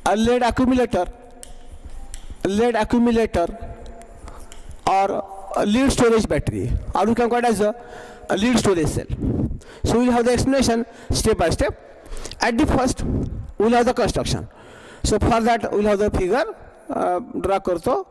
a lead accumulator or a lead storage battery, or we can call it as a lead storage cell. So we'll have the explanation step by step. At the first we'll have the construction. So for that we'll have the figure draw करतो.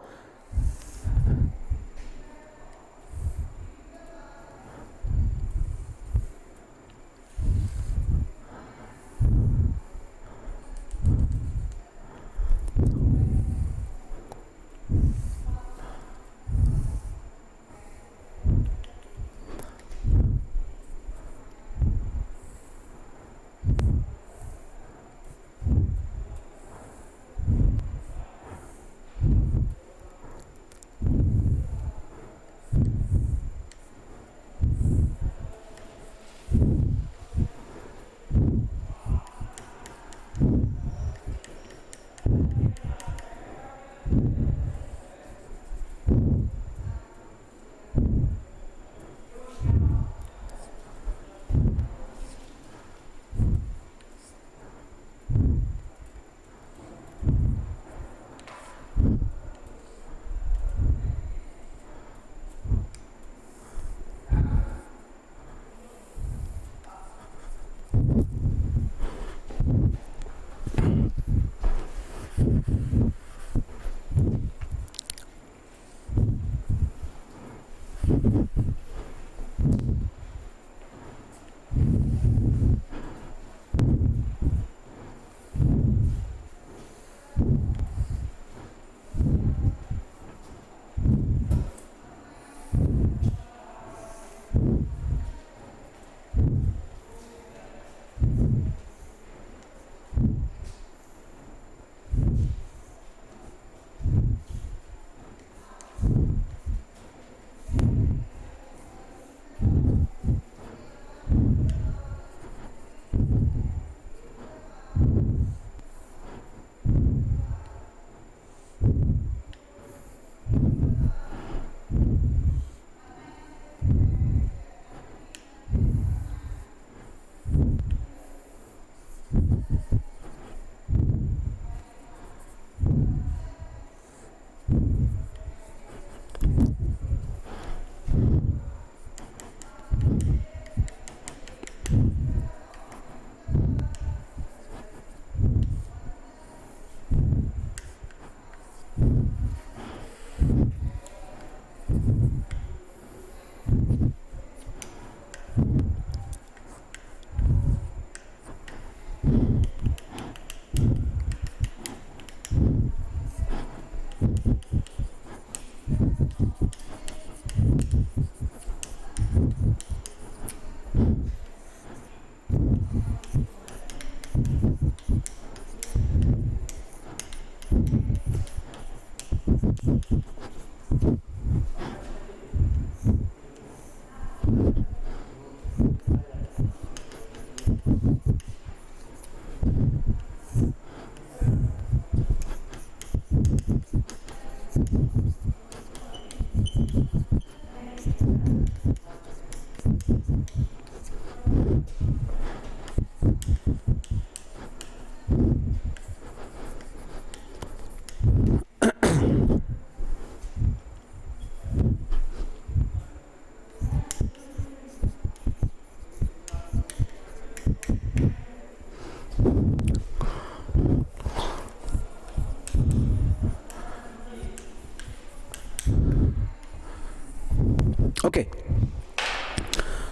Okay.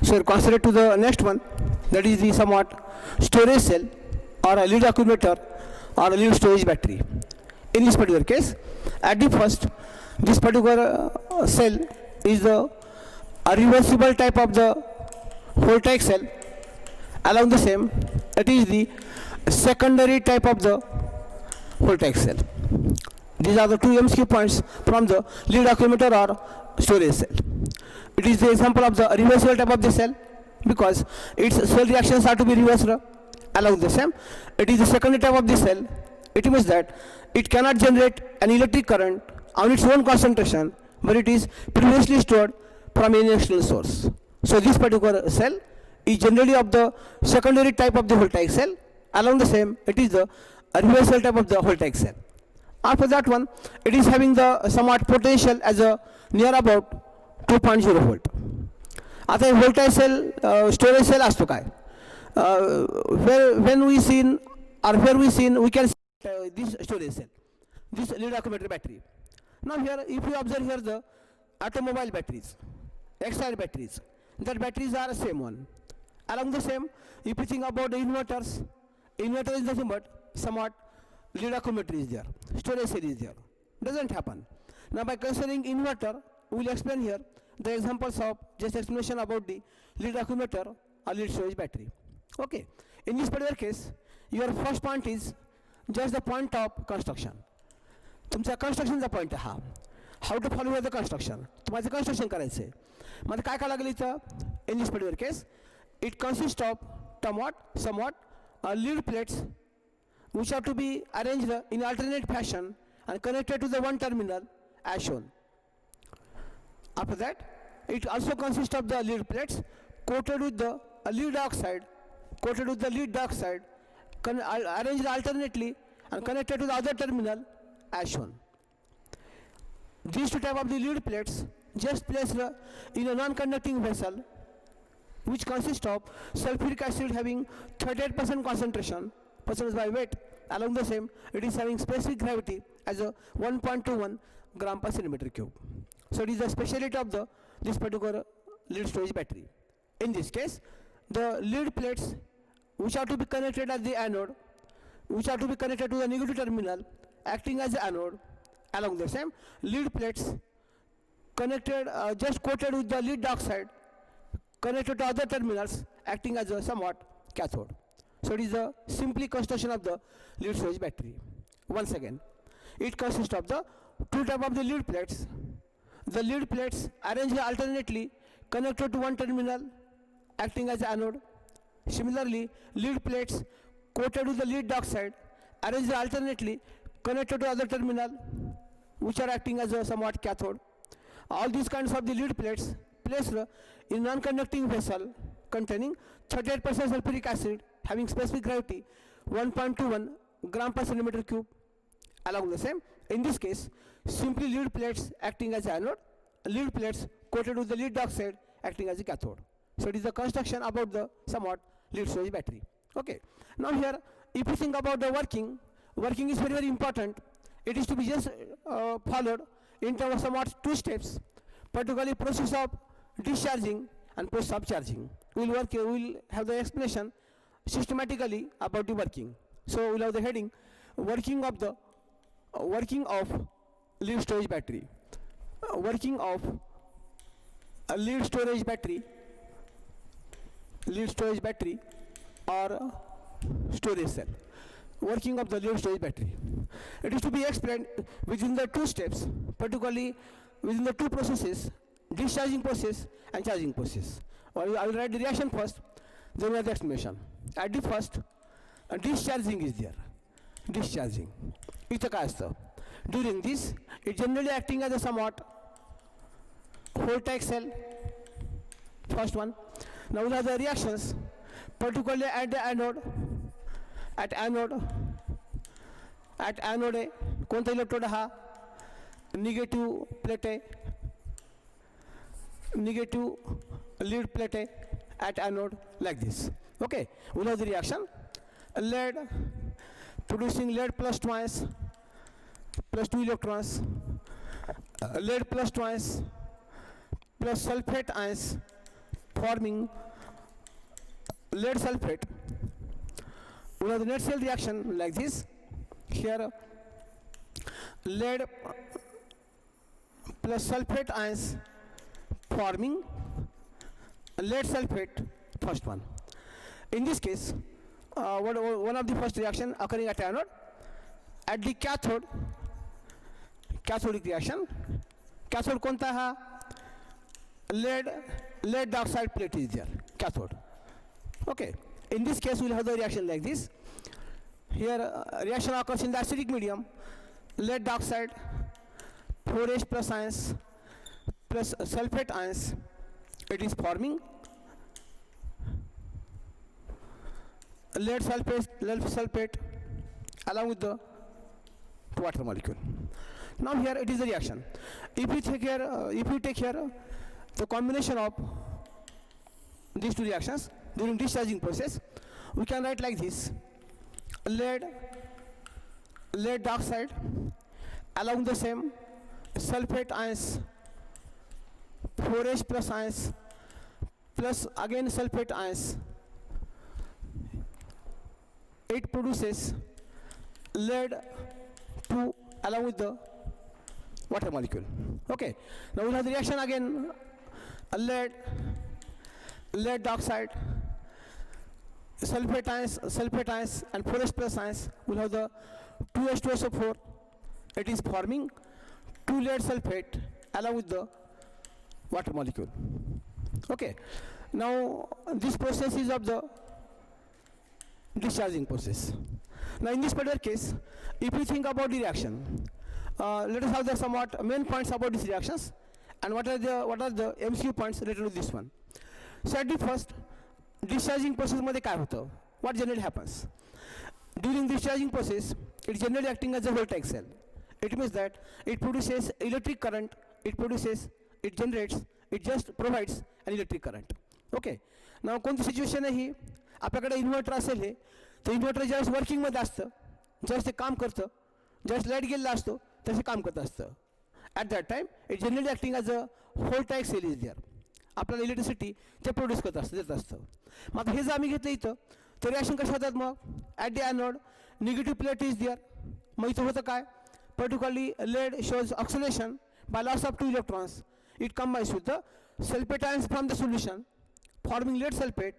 So consider to the next one, that is the somewhat storage cell or a lead accumulator or a lead storage battery. In this particular case, at the first, this particular cell is a reversible type of the voltaic cell. Along the same, it is the secondary type of the voltaic cell. These are the two MCQ points from the lead accumulator or storage cell. It is the example of the reversible type of the cell because its cell reactions are to be reversed. Along the same, it is the secondary type of the cell. It means that it cannot generate an electric current on its own concentration, but it is previously stored from any external source. So this particular cell is generally of the secondary type of the voltaic cell. Along the same, it is the a reversal type of the voltaic cell. After that one, it is having the somewhat potential as a near about 2.0 volt. आता voltaic cell storage cell असतो काय? When we seen or where we seen, we can see this storage cell, this lead accumulator battery. Now here, if you observe here the automobile batteries, excited batteries, that batteries are the same one. Along the same, if you think about the inverters, inverter is nothing but somewhat lead accumulator is there, storage cell is there. Doesn't happen. Now by considering inverter, we will explain here the examples of just explanation about the lead accumulator or lead storage battery. Okay. In this particular case, your first point is just the point of construction. तुमचा constructionचा point आहे हा. How to follow the construction. तुम्हाला construction करायचं आहे. मग काय काय लागेल इथं? In this particular case, it consists of somewhat lead plates which have to be arranged in alternate fashion and connected to the one terminal as shown. After that, it also consists of the lead plates coated with the lead oxide, arranged alternately and connected to the other terminal as shown. These two type of the lead plates just placed in a non-conducting vessel which consists of sulfuric acid having 38% concentration percentage by weight. Along the same, it is having specific gravity as a 1.21 gram per centimeter cube. So it is the speciality of this particular lead storage battery. In this case, the lead plates which are to be connected at the anode, which are to be connected to the negative terminal, acting as the anode. Along the same, lead plates connected, just coated with the lead dioxide, connected to other terminals, acting as a somewhat cathode. So it is the simply construction of the lead storage battery. Once again, it consists of the two type of the lead plates. The lead plates arranged alternately connected to one terminal, acting as anode. Similarly, lead plates coated with the lead dioxide arranged alternately connected to other terminal, which are acting as a somewhat cathode. All these kinds of the lead plates placed in non-conducting vessel containing 38% sulfuric acid having specific gravity 1.21 gram per centimeter cube. Along the same, in this case, simply lead plates acting as anode, lead plates coated with the lead dioxide acting as a cathode. So it is the construction about the somewhat lead storage battery. Okay. Now here, if you think about the working is very, very important. It is to be just followed in terms of somewhat two steps, particularly process of discharging and process of charging. We will have the explanation systematically about the working. So we'll have the heading working of lead storage battery. Working of a lead storage battery or storage cell. Working of the lead storage battery. It is to be explained within the two steps, particularly within the two processes, discharging process and charging process. I will write the reaction first, then we have the explanation. At the first, discharging is there. Discharging. It's a during this, it generally acting as a somewhat voltaic cell. First one. Now we have the reactions, particularly at the anode. At anode कोणता electrode हा negative plate आहे, negative lead plate at anode like this. Okay, we'll have the reaction. Lead producing lead plus 2 ions plus 2 electrons, lead plus 2 ions plus sulfate ions forming lead sulfate. We'll have the net cell reaction like this. Here lead plus sulfate ions forming lead sulfate, first one. In this case, one of the first reaction occurring at anode. At the cathode, cathodic reaction. Cathode konta ha? Lead dioxide plate is there, cathode. Okay. In this case, we will have the reaction like this. Here, reaction occurs in the acidic medium. Lead dioxide, 4H plus ions plus sulfate ions. It is forming lead sulfate along with the water molecule. Now here it is the reaction. If we take here the combination of these two reactions during discharging process, we can write like this: lead dioxide along the same sulfate ions, 4H plus ions plus again sulfate ions, it produces lead 2 along with the water molecule. Okay, now we have the reaction again: lead dioxide, sulfate ions and 4H plus ions. We have the 2H2SO4. It is forming 2 lead sulfate along with the water molecule. Okay, now this process is of the discharging process. Now in this particular case, if we think about the reaction, let us have the somewhat main points about these reactions and what are the MCQ points related to this one. So at the first, discharging process मध्ये काय होतं? What generally happens? During discharging process, it generally acting as a voltaic cell. It means that it produces electric current, it just provides an electric current. Okay. Now कोणती situation आहे ही? आपल्याकडे inverter असेल हे, तर inverter ज्यावेळेस वर्किंगमध्ये असतं, ज्यावेळेस ते काम करतं, ज्यावेळेस लाईट गेलेला असतो तसे काम करत असतं. At that time it generally acting as a voltaic cell is there. आपल्याला इलेक्ट्रिसिटी ते प्रोड्यूस करत असतं, देत असतं. मग आता हे जर आम्ही घेतलं इथं, तर रिॲक्शन कशा होतात मग? At the anode negative plate is there. मग इथं होतं काय? Particularly lead shows oxidation by loss of 2 electrons. It combines with the sulfate ions from the solution, forming lead sulfate.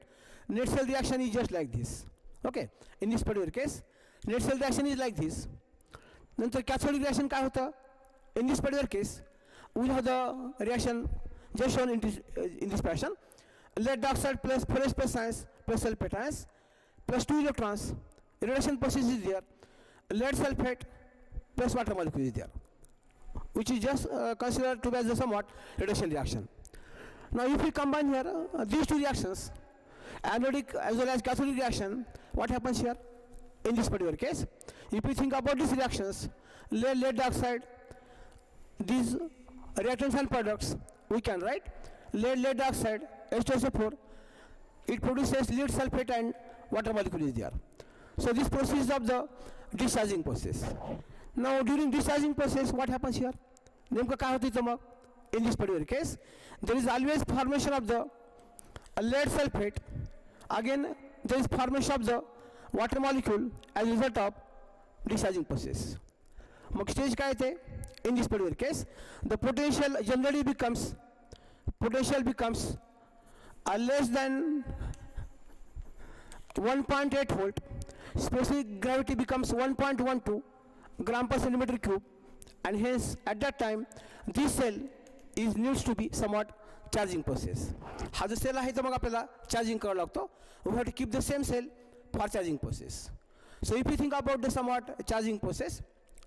Net cell reaction is just like this. Okay, in this particular case, net cell reaction is like this. नंतर cathodic reaction काय होतं? In this particular case, we have the reaction just shown in this fashion: lead dioxide plus 4H plus ions plus sulfate ions plus 2 electrons. Reduction process is there. Lead sulfate plus water molecule is there, which is just considered to be as a somewhat reduction reaction. Now if we combine here these two reactions, anodic as well as cathodic reaction, what happens here? In this particular case, if we think about these reactions, lead dioxide, these reactants and products, we can write lead dioxide H2SO4, it produces lead sulfate and water molecule is there. So this process is of the discharging process. Now during discharging process, what happens here? नेमकं काय होतं इथं मग? In this particular case, there is always formation of the lead sulfate. Again, there is formation of the water molecule as a result of discharging process. Mug stage काय येते? In this particular case, the potential generally becomes less than 1.8 volt. Specific gravity becomes 1.12 gram per centimeter cube, and hence at that time this cell needs to be somewhat charging process. हा जो cell आहे तो मग आपल्याला charging करावा लागतो. We have to keep the same cell for charging process. So if you think about the somewhat charging process,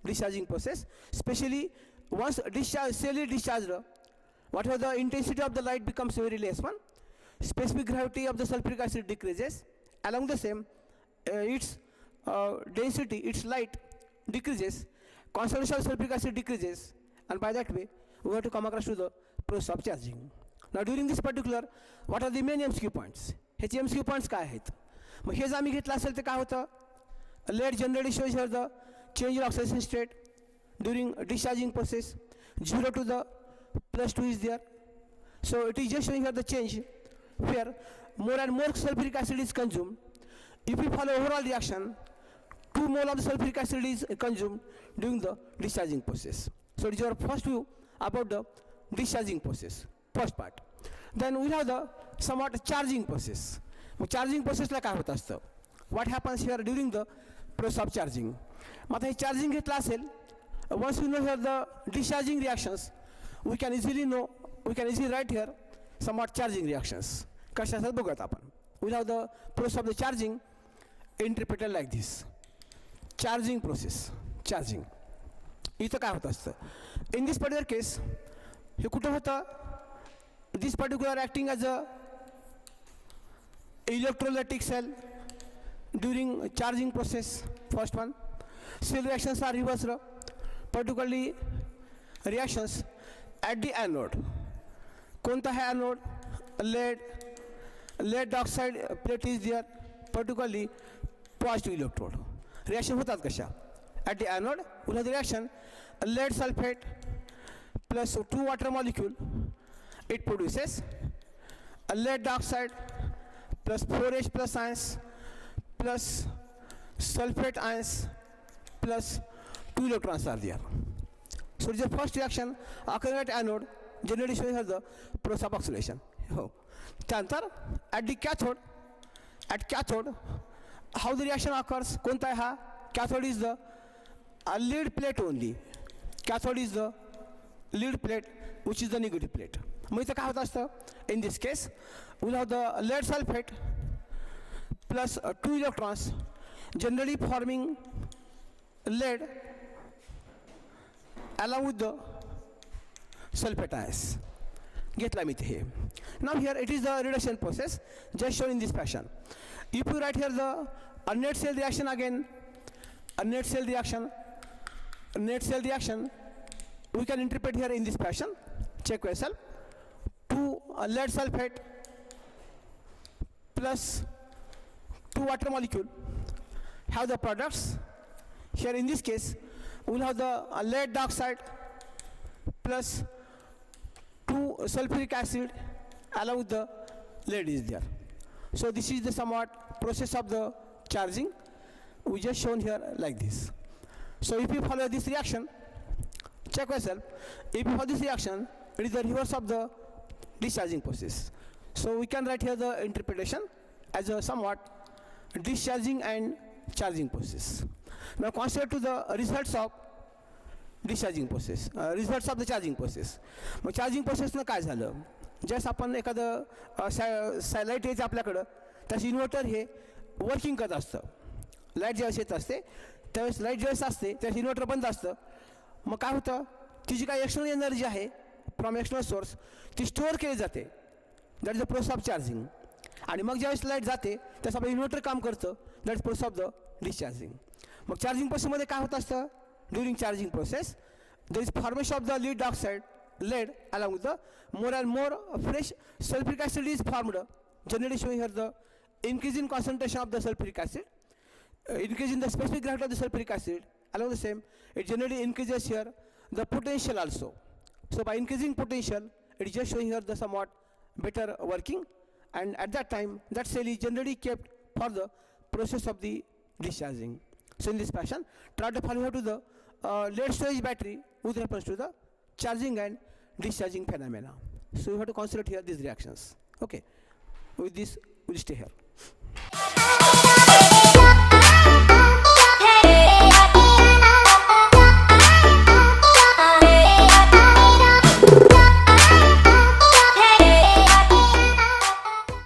discharging process, especially once cell is discharged, whatever the intensity of the light becomes very less one, specific gravity of the sulfuric acid decreases. Along the same, its density, its light decreases, concentration of sulfuric acid decreases, and by that way we have to come across to the process of charging. Now during this particular, what are the main MCQ points? ह्याचे MCQ points काय आहेत? मग हे जर आम्ही घेतलं असेल तर काय होतं? Lead generally shows here the change in oxidation state during discharging process. 0 to the +2 is there. So it is just showing here the change where more and more sulfuric acid is consumed. If we follow overall reaction, 2 mole of the sulfuric acid is consumed during the discharging process. So it is your first view about the discharging process, first part. Then we have the somewhat charging process. Charging process like काय होत असतं? What happens here during the process of charging? मग आता हे charging घेतलं असेल, once we know here the discharging reactions, we can easily write here somewhat charging reactions. कशा असतात बघूयात आपण. We have the process of the charging interpreted like this. Charging process, charging. इथं काय होत असतं? In this particular case, हे कुठं होतं? This particular acting as a electrolytic cell during charging process, first one. cell reactions are reversed, particularly reactions at the anode. कोणता है anode? lead oxide plate is there, particularly positive electrode. Reaction होतात कशा? At the anode, we'll have the reaction lead sulfate plus 2 water molecule. It produces a lead oxide plus 4H plus ions plus sulfate ions plus 2 electrons are there. So the first reaction occurring at anode, generally showing as the process of oxidation. त्यानंतर at the cathode, how the reaction occurs? कोणता आहे हा? Cathode is the lead plate only. Cathode is the lead plate, which is the negative plate. मग इथं काय होत असतं? In this case, we'll have the lead sulfate plus 2 electrons, generally forming lead along with the sulfate ions. घेतला मी हे. Now here it is the reduction process, just shown in this fashion. If you write here the net cell reaction again, a net cell reaction, we can interpret here in this fashion. Check yourself. 2 lead sulfate plus 2 water molecule have the products. Here in this case, we will have the lead oxide plus 2 sulfuric acid along with the lead is there. So this is the somewhat process of the charging. We just shown here like this. So if you follow this reaction, check yourself. If you follow this reaction, it is the reverse of the discharging process. So we can write here the interpretation as a somewhat discharging and charging process. Now consider to the results of discharging process, results of the charging process. मग charging प्रोसेसनं काय झालं? Just आपण एखादं light यायचं आपल्याकडं, त्याचं inverter हे working करत असतं. लाईट ज्यावेळेस येत असते त्यावेळेस लाईट ज्यावेळेस असते त्यावेळेस इन्व्हर्टर बंद असतं. मग काय होतं? ती जी काही एक्सटर्नल एनर्जी आहे फ्रॉम एक्सटर्नल सोर्स ती स्टोअर केली जाते. That is the process of charging. आणि मग ज्यावेळेस लाईट जाते त्यावेळेस आपलं इन्व्हर्टर काम करतं. That is process of the discharging. Mug charging प्रोसेसमध्ये काय होत असतं? During charging process there is formation of the lead oxide, lead, along with the more and more fresh sulfuric acid is formed, generally showing here the increase in concentration of the sulfuric acid, increase in the specific gravity of the sulfuric acid. Along the same, it generally increases here the potential also. So by increasing potential, it is just showing here the somewhat better working, and at that time that cell is generally kept for the process of the discharging. So in this fashion, try to follow to the lead storage battery with reference to the charging and discharging phenomena. So you have to consider here these reactions. Okay, with this we'll stay here.